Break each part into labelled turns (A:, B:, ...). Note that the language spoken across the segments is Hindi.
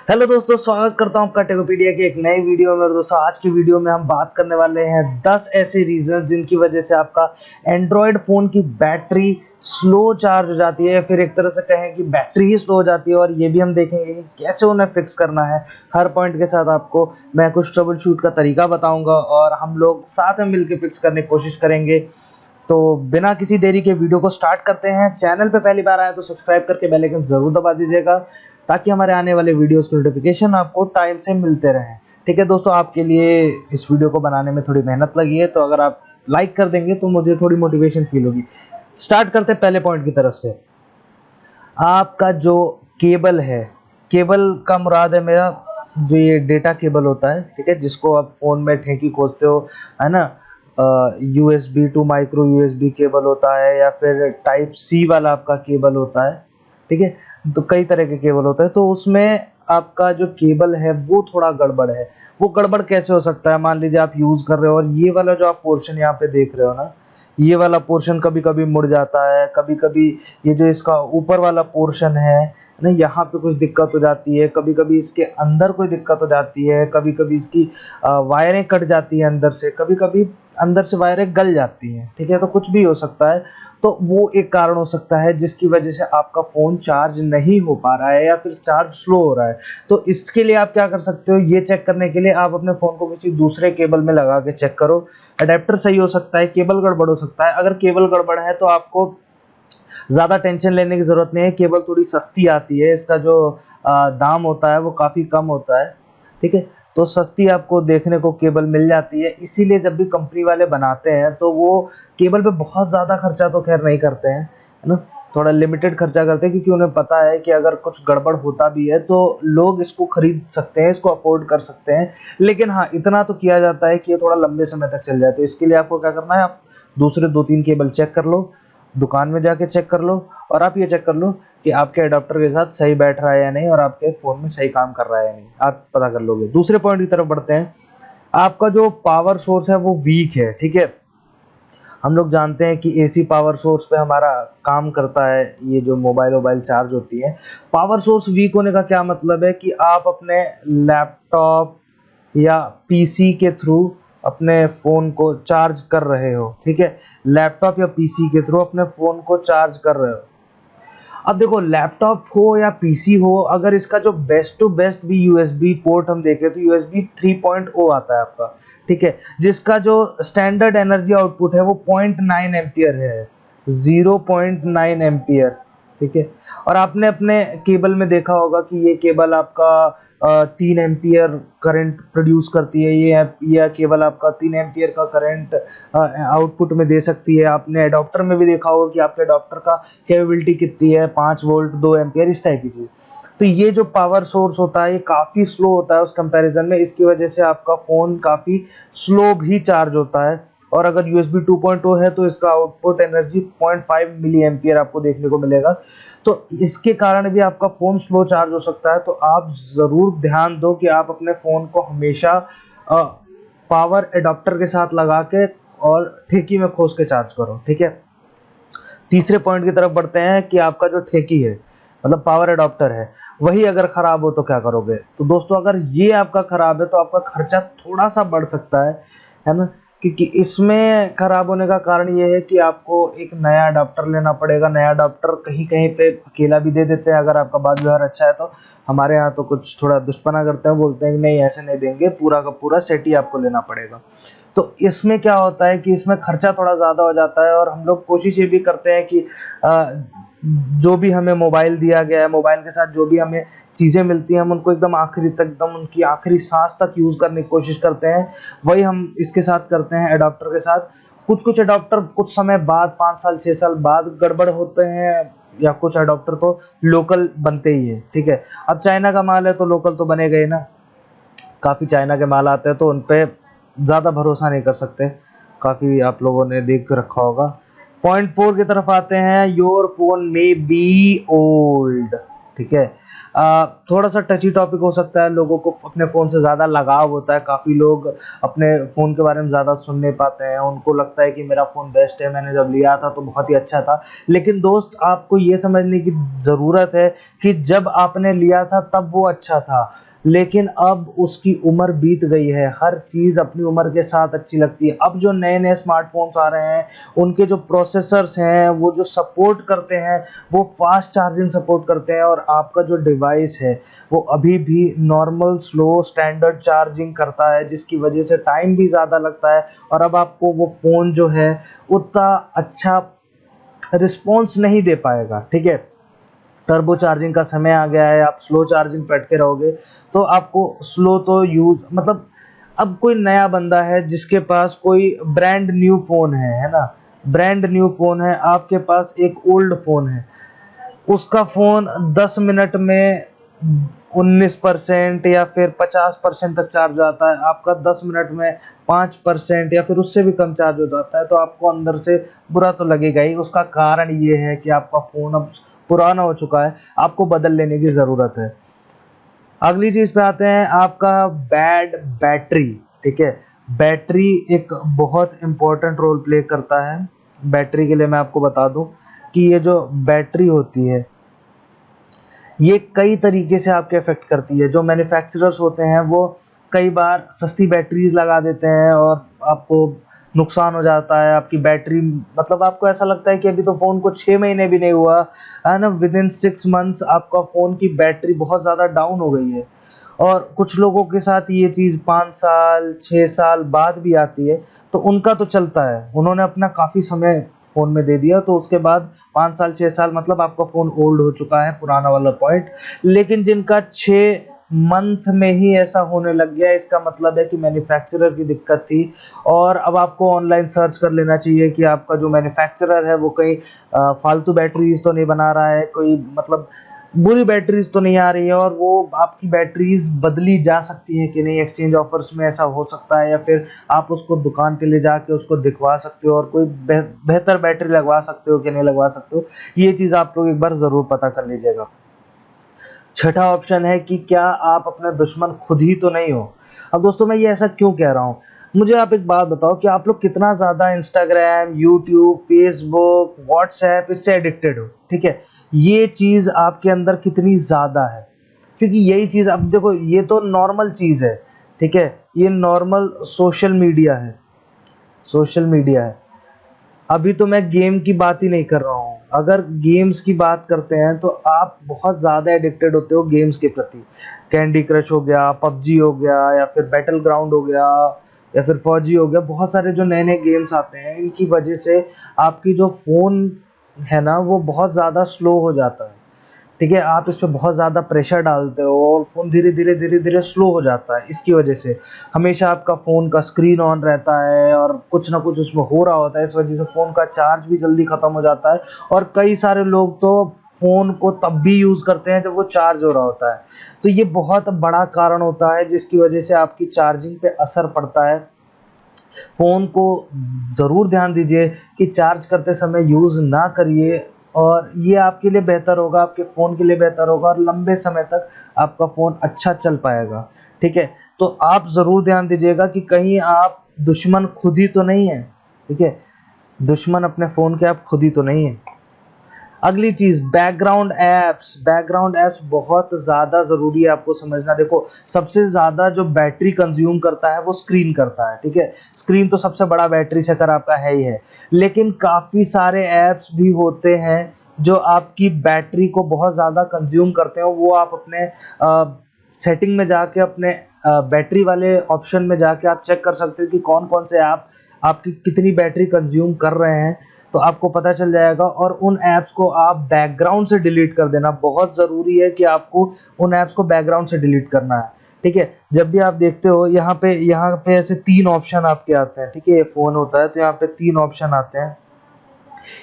A: हेलो दोस्तों, स्वागत करता हूं आपका टेकोपीडिया की एक नई वीडियो में। दोस्तों आज की वीडियो में हम बात करने वाले हैं 10 ऐसे रीजन जिनकी वजह से आपका एंड्रॉयड फ़ोन की बैटरी स्लो चार्ज हो जाती है, या फिर एक तरह से कहें कि बैटरी ही स्लो हो जाती है। और ये भी हम देखेंगे कि कैसे उन्हें फिक्स करना है। हर पॉइंट के साथ आपको मैं कुछ ट्रबल शूट का तरीका बताऊँगा और हम लोग साथ में मिलकर फिक्स करने की कोशिश करेंगे। तो बिना किसी देरी के वीडियो को स्टार्ट करते हैं। चैनल पे पहली बार आए तो सब्सक्राइब करके बेल आइकन ज़रूर दबा दीजिएगा, ताकि हमारे आने वाले वीडियोस की नोटिफिकेशन आपको टाइम से मिलते रहें। ठीक है दोस्तों, आपके लिए इस वीडियो को बनाने में थोड़ी मेहनत लगी है, तो अगर आप लाइक कर देंगे तो मुझे थोड़ी मोटिवेशन फील होगी। स्टार्ट करते हैं पहले पॉइंट की तरफ से। आपका जो केबल है, केबल का मुराद है मेरा जो ये डेटा केबल होता है, ठीक है, जिसको आप फ़ोन में ठेकी खोजते हो, है ना। USB to micro USB cable होता है, या फिर टाइप सी वाला आपका केबल होता है। ठीक है, तो कई तरह के केबल होते हैं। तो उसमें आपका जो केबल है वो थोड़ा गड़बड़ है। वो गड़बड़ कैसे हो सकता है? मान लीजिए आप यूज़ कर रहे हो और ये वाला जो आप पोर्शन यहाँ पे देख रहे हो ना, ये वाला पोर्शन कभी कभी मुड़ जाता है, कभी कभी ये जो इसका ऊपर वाला पोर्शन है ना, यहाँ पे कुछ दिक्कत हो जाती है, कभी कभी इसके अंदर कोई दिक्कत हो जाती है, कभी कभी इसकी वायरें कट जाती हैं अंदर से, कभी कभी अंदर से वायरें गल जाती हैं। ठीक है, तो कुछ भी हो सकता है। तो वो एक कारण हो सकता है जिसकी वजह से आपका फ़ोन चार्ज नहीं हो पा रहा है या फिर चार्ज स्लो हो रहा है। तो इसके लिए आप क्या कर सकते हो, ये चेक करने के लिए आप अपने फ़ोन को किसी दूसरे केबल में लगा के चेक करो। अडेप्टर सही हो सकता है, केबल गड़बड़ हो सकता है। अगर केबल गड़बड़ है तो आपको ज़्यादा टेंशन लेने की ज़रूरत नहीं है। केबल थोड़ी सस्ती आती है, इसका जो दाम होता है वो काफ़ी कम होता है। ठीक है, तो सस्ती आपको देखने को केबल मिल जाती है। इसीलिए जब भी कंपनी वाले बनाते हैं तो वो केबल पे बहुत ज़्यादा खर्चा तो खैर नहीं करते हैं, है ना। थोड़ा लिमिटेड खर्चा करते हैं, क्योंकि उन्हें पता है कि अगर कुछ गड़बड़ होता भी है तो लोग इसको खरीद सकते हैं, इसको अफोर्ड कर सकते हैं। लेकिन हाँ, इतना तो किया जाता है कि ये थोड़ा लंबे समय तक चल जाए। तो इसके लिए आपको क्या करना है, आप दूसरे 2-3 केबल चेक कर लो, दुकान में जाके चेक कर लो, और आप ये चेक कर लो कि आपके अडॉप्टर के साथ सही बैठ रहा है या नहीं, और आपके फ़ोन में सही काम कर रहा है या नहीं, आप पता कर लोगे। दूसरे पॉइंट की तरफ बढ़ते हैं। आपका जो पावर सोर्स है वो वीक है। ठीक है, हम लोग जानते हैं कि AC पावर सोर्स पे हमारा काम करता है, ये जो मोबाइल चार्ज होती है। पावर सोर्स वीक होने का क्या मतलब है कि आप अपने लैपटॉप या PC के थ्रू अपने फ़ोन को चार्ज कर रहे हो। ठीक है, लैपटॉप या PC के थ्रू अपने फ़ोन को चार्ज कर रहे हो। अब देखो, लैपटॉप हो या पीसी हो, अगर इसका जो बेस्ट टू बेस्ट भी यूएसबी पोर्ट हम देखें तो यूएसबी 3.0 आता है आपका। ठीक है, जिसका जो स्टैंडर्ड एनर्जी आउटपुट है वो 0.9 एम्पियर है, 0.9 एम्पियर। ठीक है, और आपने अपने केबल में देखा होगा कि ये केबल आपका 3 एम्पियर करंट प्रोड्यूस करती है। ये केबल आपका 3 एम्पियर का करंट आउटपुट में दे सकती है। आपने एडाप्टर में भी देखा होगा कि आपके एडाप्टर का कैपेबिलिटी कितनी है, 5 वोल्ट 2 एम्पियर, इस टाइप की चीज़। तो ये जो पावर सोर्स होता है ये काफ़ी स्लो होता है उस कंपैरिजन में। इसकी वजह से आपका फ़ोन काफ़ी स्लो भी चार्ज होता है। और अगर USB 2.0 है तो इसका आउटपुट एनर्जी 0.5 मिली एम्पियर आपको देखने को मिलेगा। तो इसके कारण भी आपका फ़ोन स्लो चार्ज हो सकता है। तो आप ज़रूर ध्यान दो कि आप अपने फ़ोन को हमेशा पावर एडाप्टर के साथ लगा के और ठेकी में खोस के चार्ज करो। ठीक है, तीसरे पॉइंट की तरफ बढ़ते हैं कि आपका जो ठेकी है, मतलब पावर एडाप्टर है, वही अगर ख़राब हो तो क्या करोगे। तो दोस्तों, अगर ये आपका ख़राब है तो आपका खर्चा थोड़ा सा बढ़ सकता है ना। क्योंकि इसमें ख़राब होने का कारण ये है कि आपको एक नया अडाप्टर लेना पड़ेगा। नया अडाप्टर कहीं कहीं पे अकेला भी दे देते हैं, अगर आपका बात व्यवहार अच्छा है तो। हमारे यहाँ तो कुछ थोड़ा दुष्पना करते हैं, बोलते हैं कि नहीं ऐसे नहीं देंगे, पूरा का पूरा सेट ही आपको लेना पड़ेगा। तो इसमें क्या होता है कि इसमें खर्चा थोड़ा ज़्यादा हो जाता है। और हम लोग कोशिश ये भी करते हैं कि जो भी हमें मोबाइल दिया गया है, मोबाइल के साथ जो भी हमें चीज़ें मिलती हैं, हम उनको एकदम आखिरी तक, एकदम उनकी आखिरी सांस तक यूज़ करने की कोशिश करते हैं। वही हम इसके साथ करते हैं, एडाप्टर के साथ। कुछ कुछ एडाप्टर कुछ समय बाद, 5 साल 6 साल बाद गड़बड़ होते हैं, या कुछ एडाप्टर तो लोकल बनते ही है। ठीक है, अब चाइना का माल है तो लोकल तो बनेगा ही ना। काफ़ी चाइना के माल आते हैं तो उन पे ज़्यादा भरोसा नहीं कर सकते, काफ़ी आप लोगों ने देख रखा होगा। पॉइंट 4 की तरफ आते हैं। Your phone may be old. ठीक है। थोड़ा सा टची टॉपिक हो सकता है, लोगों को अपने फ़ोन से ज़्यादा लगाव होता है, काफ़ी लोग अपने फ़ोन के बारे में ज़्यादा सुन नहीं पाते हैं, उनको लगता है कि मेरा फ़ोन बेस्ट है, मैंने जब लिया था तो बहुत ही अच्छा था। लेकिन दोस्त, आपको ये समझने की ज़रूरत है कि जब आपने लिया था तब वो अच्छा था, लेकिन अब उसकी उम्र बीत गई है, हर चीज़ अपनी उम्र के साथ अच्छी लगती है। अब जो नए-नए स्मार्टफ़ोन्स आ रहे हैं, उनके जो प्रोसेसर्स हैं, वो जो सपोर्ट करते हैं, वो फ़ास्ट चार्जिंग सपोर्ट करते हैं, और आपका जो डिवाइस है, वो अभी भी नॉर्मल स्लो स्टैंडर्ड चार्जिंग करता है, जिसकी वजह से टाइम भी ज़्यादा लगता है, और अब आपको वो फ़ोन जो है, उतना अच्छा रिस्पॉन्स नहीं दे पाएगा, ठीक है। टर्बो चार्जिंग का समय आ गया है, आप स्लो चार्जिंग पे अटके रहोगे तो आपको स्लो तो यूज़ मतलब, अब कोई नया बंदा है जिसके पास कोई ब्रांड न्यू फ़ोन है ना? ब्रांड न्यू फ़ोन है, आपके पास एक ओल्ड फ़ोन है, उसका फ़ोन 10 मिनट में 19% या फिर 50% तक चार्ज हो जाता है, आपका 10 मिनट में 5% या फिर उससे भी कम चार्ज हो जाता है, तो आपको अंदर से बुरा तो लगेगा ही। उसका कारण ये है कि आपका फ़ोन अब पुराना हो चुका है, आपको बदल लेने की ज़रूरत है। अगली चीज़ पे आते हैं, आपका बैड बैटरी, ठीक है। बैटरी एक बहुत इम्पोर्टेंट रोल प्ले करता है। बैटरी के लिए मैं आपको बता दूं कि ये जो बैटरी होती है, ये कई तरीके से आपके अफेक्ट करती है। जो मैन्युफैक्चरर्स होते हैं वो कई बार सस्ती बैटरीज लगा देते हैं और आपको नुकसान हो जाता है। आपकी बैटरी, मतलब आपको ऐसा लगता है कि अभी तो फ़ोन को 6 महीने भी नहीं हुआ है ना, विदिन 6 मंथ्स आपका फ़ोन की बैटरी बहुत ज़्यादा डाउन हो गई है। और कुछ लोगों के साथ ये चीज़ 5 साल 6 साल बाद भी आती है, तो उनका तो चलता है, उन्होंने अपना काफ़ी समय फ़ोन में दे दिया, तो उसके बाद 5 साल 6 साल मतलब आपका फ़ोन ओल्ड हो चुका है, पुराना वाला पॉइंट। लेकिन जिनका 6 मंथ में ही ऐसा होने लग गया, इसका मतलब है कि मैन्युफैक्चरर की दिक्कत थी। और अब आपको ऑनलाइन सर्च कर लेना चाहिए कि आपका जो मैन्युफैक्चरर है वो कहीं फालतू बैटरीज तो नहीं बना रहा है, कोई मतलब बुरी बैटरीज तो नहीं आ रही है, और वो आपकी बैटरीज बदली जा सकती हैं कि नहीं, एक्सचेंज ऑफर्स में ऐसा हो सकता है, या फिर आप उसको दुकान पे ले जाके उसको दिखवा सकते हो और कोई बेहतर बैटरी लगवा सकते हो कि नहीं लगवा सकते हो। ये चीज़ आप लोग एक बार ज़रूर पता कर लीजिएगा। छठा ऑप्शन है कि क्या आप अपना दुश्मन खुद ही तो नहीं हो। अब दोस्तों, मैं ये ऐसा क्यों कह रहा हूँ, मुझे आप एक बात बताओ कि आप लोग कितना ज़्यादा इंस्टाग्राम, यूट्यूब, फेसबुक, व्हाट्सएप इससे एडिक्टेड हो, ठीक है। ये चीज़ आपके अंदर कितनी ज़्यादा है, क्योंकि यही चीज़, अब देखो, ये तो नॉर्मल चीज़ है, ठीक है, ये नॉर्मल सोशल मीडिया है, सोशल मीडिया है। अभी तो मैं गेम की बात ही नहीं कर रहा हूँ। अगर गेम्स की बात करते हैं तो आप बहुत ज़्यादा एडिक्टेड होते हो गेम्स के प्रति। कैंडी क्रश हो गया, पबजी हो गया, या फिर बैटल ग्राउंड हो गया, या फिर फौजी हो गया, बहुत सारे जो नए नए गेम्स आते हैं, इनकी वजह से आपकी जो फ़ोन है ना, वो बहुत ज़्यादा स्लो हो जाता है, ठीक है। आप इस पे बहुत ज़्यादा प्रेशर डालते हो और फ़ोन धीरे धीरे धीरे धीरे स्लो हो जाता है। इसकी वजह से हमेशा आपका फ़ोन का स्क्रीन ऑन रहता है और कुछ ना कुछ उसमें हो रहा होता है, इस वजह से फ़ोन का चार्ज भी जल्दी ख़त्म हो जाता है। और कई सारे लोग तो फ़ोन को तब भी यूज़ करते हैं जब वो चार्ज हो रहा होता है। तो ये बहुत बड़ा कारण होता है जिसकी वजह से आपकी चार्जिंग पे असर पड़ता है। फ़ोन को ज़रूर ध्यान दीजिए कि चार्ज करते समय यूज़ ना करिए, और ये आपके लिए बेहतर होगा, आपके फ़ोन के लिए बेहतर होगा, और लंबे समय तक आपका फ़ोन अच्छा चल पाएगा, ठीक है। तो आप ज़रूर ध्यान दीजिएगा कि कहीं आप दुश्मन खुद ही तो नहीं हैं, ठीक है। दुश्मन अपने फ़ोन के आप खुद ही तो नहीं हैं। अगली चीज़, बैकग्राउंड ऐप्स। बैकग्राउंड ऐप्स बहुत ज़्यादा ज़रूरी है आपको समझना। देखो, सबसे ज़्यादा जो बैटरी कंज्यूम करता है वो स्क्रीन करता है, ठीक है। स्क्रीन तो सबसे बड़ा बैटरी सेकर आपका है ही है, लेकिन काफ़ी सारे ऐप्स भी होते हैं जो आपकी बैटरी को बहुत ज़्यादा कंज्यूम करते हैं। वो आप अपने सेटिंग में जाके, अपने बैटरी वाले ऑप्शन में जाके आप चेक कर सकते हो कि कौन कौन से ऐप आपकी कितनी बैटरी कंज्यूम कर रहे हैं, तो आपको पता चल जाएगा। और उन ऐप्स को आप बैकग्राउंड से डिलीट कर देना। बहुत ज़रूरी है कि आपको उन ऐप्स को बैकग्राउंड से डिलीट करना है, ठीक है। जब भी आप देखते हो, यहाँ पे ऐसे 3 ऑप्शन आपके आते हैं, ठीक है। ये फ़ोन होता है तो यहाँ पे 3 ऑप्शन आते हैं।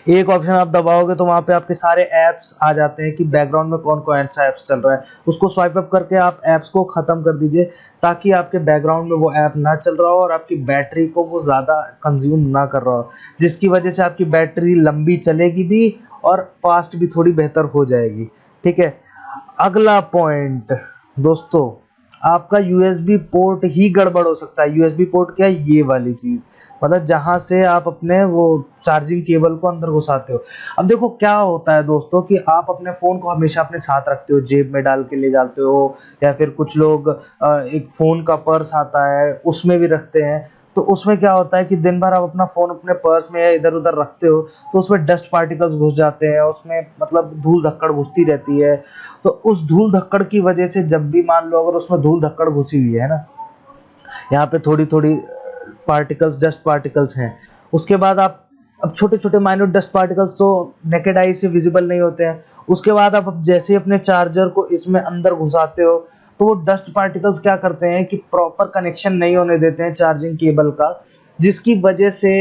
A: एक ऑप्शन आप दबाओगे तो वहाँ पे आपके सारे ऐप्स आ जाते हैं कि बैकग्राउंड में कौन कौन सा ऐप्स चल रहा है। उसको स्वाइप अप करके आप ऐप्स को ख़त्म कर दीजिए, ताकि आपके बैकग्राउंड में वो ऐप ना चल रहा हो और आपकी बैटरी को वो ज़्यादा कंज्यूम ना कर रहा हो, जिसकी वजह से आपकी बैटरी लंबी चलेगी भी और फास्ट भी थोड़ी बेहतर हो जाएगी, ठीक है। अगला पॉइंट दोस्तों, आपका यूएसबी पोर्ट ही गड़बड़ हो सकता है। यूएसबी पोर्ट क्या है? ये वाली चीज, मतलब जहां से आप अपने वो चार्जिंग केबल को अंदर घुसाते हो। अब देखो क्या होता है दोस्तों कि आप अपने फोन को हमेशा अपने साथ रखते हो, जेब में डाल के ले जाते हो, या फिर कुछ लोग एक फोन का पर्स आता है उसमें भी रखते हैं। तो उसमें क्या होता है कि दिन भर आप अपना फोन अपने पर्स में या इधर उधर रखते हो, तो उसमें डस्ट पार्टिकल्स घुस जाते हैं, उसमें मतलब धूल धक्कड़ घुसती रहती है। तो उस धूल धक्कड़ की वजह से जब भी मान लो अगर उसमें धूल धक्कड़ घुसी हुई है ना, यहाँ पे थोड़ी थोड़ी पार्टिकल्स, डस्ट पार्टिकल्स हैं, उसके बाद आप, अब छोटे छोटे माइन्यूट डस्ट पार्टिकल्स तो नेकेड आई से विजिबल नहीं होते हैं। उसके बाद आप जैसे ही अपने चार्जर को इसमें अंदर घुसाते हो, तो वो डस्ट पार्टिकल्स क्या करते हैं कि प्रॉपर कनेक्शन नहीं होने देते हैं चार्जिंग केबल का, जिसकी वजह से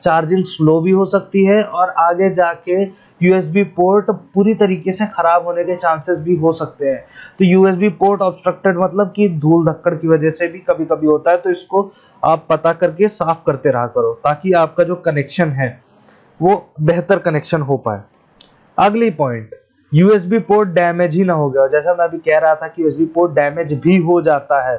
A: चार्जिंग स्लो भी हो सकती है और आगे जाके यूएसबी पोर्ट पूरी तरीके से खराब होने के चांसेस भी हो सकते हैं। तो यूएसबी पोर्ट ऑब्स्ट्रक्टेड मतलब कि धूल धक्कड़ की वजह से भी कभी कभी होता है। तो इसको आप पता करके साफ करते रहा करो, ताकि आपका जो कनेक्शन है वो बेहतर कनेक्शन हो पाए। अगली पॉइंट, यूएसबी पोर्ट डैमेज ही ना हो गया। जैसा मैं अभी कह रहा था कि यूएसबी पोर्ट डैमेज भी हो जाता है,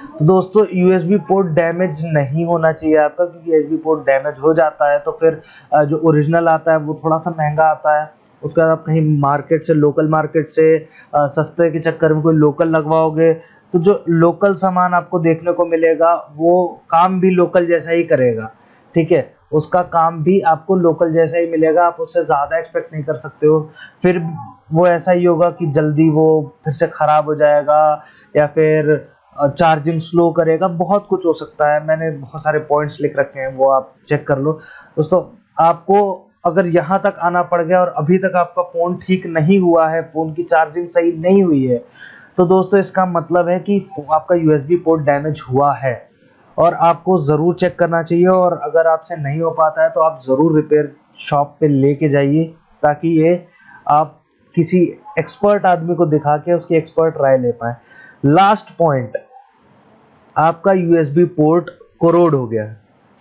A: तो दोस्तों यूएसबी पोर्ट डैमेज नहीं होना चाहिए आपका, क्योंकि यूएसबी पोर्ट डैमेज हो जाता है तो फिर जो ओरिजिनल आता है वो थोड़ा सा महंगा आता है। उसके बाद आप कहीं मार्केट से, लोकल मार्केट से सस्ते के चक्कर में कोई लोकल लगवाओगे, तो जो लोकल सामान आपको देखने को मिलेगा वो काम भी लोकल जैसा ही करेगा, ठीक है, उसका काम भी आपको लोकल जैसा ही मिलेगा, आप उससे ज़्यादा एक्सपेक्ट नहीं कर सकते हो। फिर वो ऐसा ही होगा कि जल्दी वो फिर से ख़राब हो जाएगा, या फिर चार्जिंग स्लो करेगा, बहुत कुछ हो सकता है। मैंने बहुत सारे पॉइंट्स लिख रखे हैं, वो आप चेक कर लो दोस्तों। आपको अगर यहाँ तक आना पड़ गया और अभी तक आपका फ़ोन ठीक नहीं हुआ है, फ़ोन की चार्जिंग सही नहीं हुई है, तो दोस्तों इसका मतलब है कि आपका यूएसबी पोर्ट डैमेज हुआ है और आपको ज़रूर चेक करना चाहिए। और अगर आपसे नहीं हो पाता है तो आप ज़रूर रिपेयर शॉप पे लेके जाइए, ताकि ये आप किसी एक्सपर्ट आदमी को दिखा के उसकी एक्सपर्ट राय ले पाए। लास्ट पॉइंट, आपका यूएसबी पोर्ट कोरोड हो गया,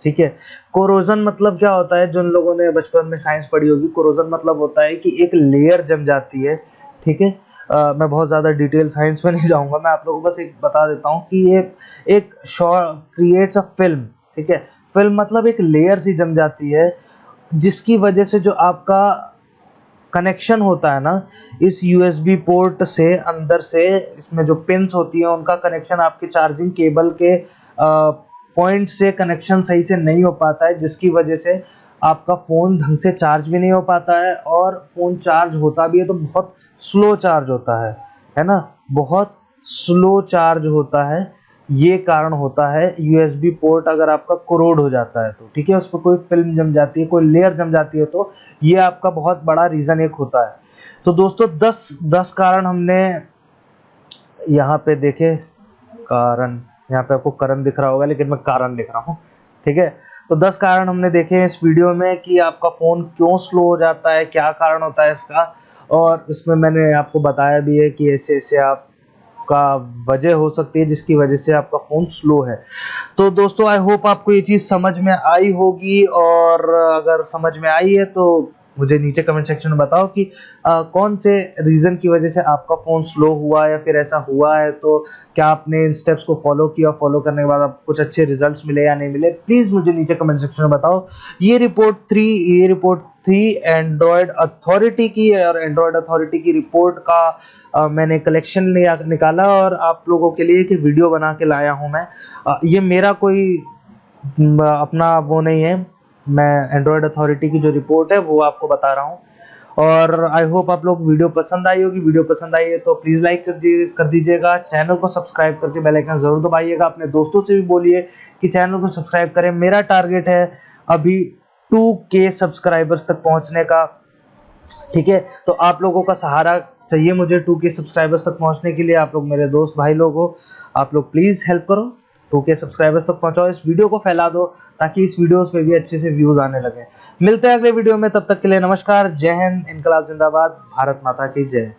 A: ठीक है। कोरोजन मतलब क्या होता है? जिन लोगों ने बचपन में साइंस पढ़ी होगी, कोरोजन मतलब होता है कि एक लेयर जम जाती है, ठीक है। मैं बहुत ज़्यादा डिटेल साइंस में नहीं जाऊंगा, मैं आप लोगों को बस एक बता देता हूँ कि ये एक शॉर्ट क्रिएट्स अ फिल्म, ठीक है। फिल्म मतलब एक लेयर सी जम जाती है, जिसकी वजह से जो आपका कनेक्शन होता है ना इस यूएसबी पोर्ट से, अंदर से इसमें जो पिन्स होती है उनका कनेक्शन आपके चार्जिंग केबल के पॉइंट से कनेक्शन सही से नहीं हो पाता है, जिसकी वजह से आपका फ़ोन ढंग से चार्ज भी नहीं हो पाता है, और फ़ोन चार्ज होता भी है तो बहुत स्लो चार्ज होता है ना, बहुत स्लो चार्ज होता है। ये कारण होता है यूएसबी पोर्ट अगर आपका कोरोड हो जाता है तो, ठीक है, उस पर कोई फिल्म जम जाती है, कोई लेयर जम जाती है, तो ये आपका बहुत बड़ा रीज़न एक होता है। तो दोस्तों 10 कारण हमने यहाँ पे देखे। कारण, यहाँ पे आपको कारण दिख रहा होगा लेकिन मैं कारण लिख रहा हूँ, ठीक है। तो 10 कारण हमने देखे हैं इस वीडियो में कि आपका फ़ोन क्यों स्लो हो जाता है, क्या कारण होता है इसका, और इसमें मैंने आपको बताया भी है कि ऐसे ऐसे आपका वजह हो सकती है जिसकी वजह से आपका फ़ोन स्लो है। तो दोस्तों आई होप आपको ये चीज़ समझ में आई होगी, और अगर समझ में आई है तो मुझे नीचे कमेंट सेक्शन में बताओ कि कौन से रीज़न की वजह से आपका फ़ोन स्लो हुआ या फिर ऐसा हुआ है। तो क्या आपने इन स्टेप्स को फॉलो किया, फॉलो करने के बाद आपको कुछ अच्छे रिजल्ट्स मिले या नहीं मिले, प्लीज़ मुझे नीचे कमेंट सेक्शन में बताओ। ये रिपोर्ट थी एंड्रॉयड अथॉरिटी की, और एंड्रॉयड अथॉरिटी की रिपोर्ट का मैंने कलेक्शन निकाला और आप लोगों के लिए एक वीडियो बना के लाया हूँ मैं। ये मेरा कोई अपना वो नहीं है, मैं एंड्रॉयड अथॉरिटी की जो रिपोर्ट है वो आपको बता रहा हूँ। और आई होप आप लोग वीडियो पसंद आई होगी। वीडियो पसंद आई है तो प्लीज़ लाइक कर दीजिएगा, चैनल को सब्सक्राइब करके बेल आइकन ज़रूर दबाइएगा। अपने दोस्तों से भी बोलिए कि चैनल को सब्सक्राइब करें। मेरा टारगेट है अभी 2K सब्सक्राइबर्स तक पहुँचने का, ठीक है। तो आप लोगों का सहारा चाहिए मुझे 2K सब्सक्राइबर्स तक पहुंचने के लिए। आप लोग मेरे दोस्त भाई लोग हो, आप लोग प्लीज़ हेल्प करो, 2K सब्सक्राइबर्स तक पहुंचाओ, इस वीडियो को फैला दो ताकि इस वीडियोस पे भी अच्छे से व्यूज़ आने लगे। मिलते हैं अगले वीडियो में, तब तक के लिए नमस्कार, जय हिंद, इनकलाब जिंदाबाद, भारत माता की जय।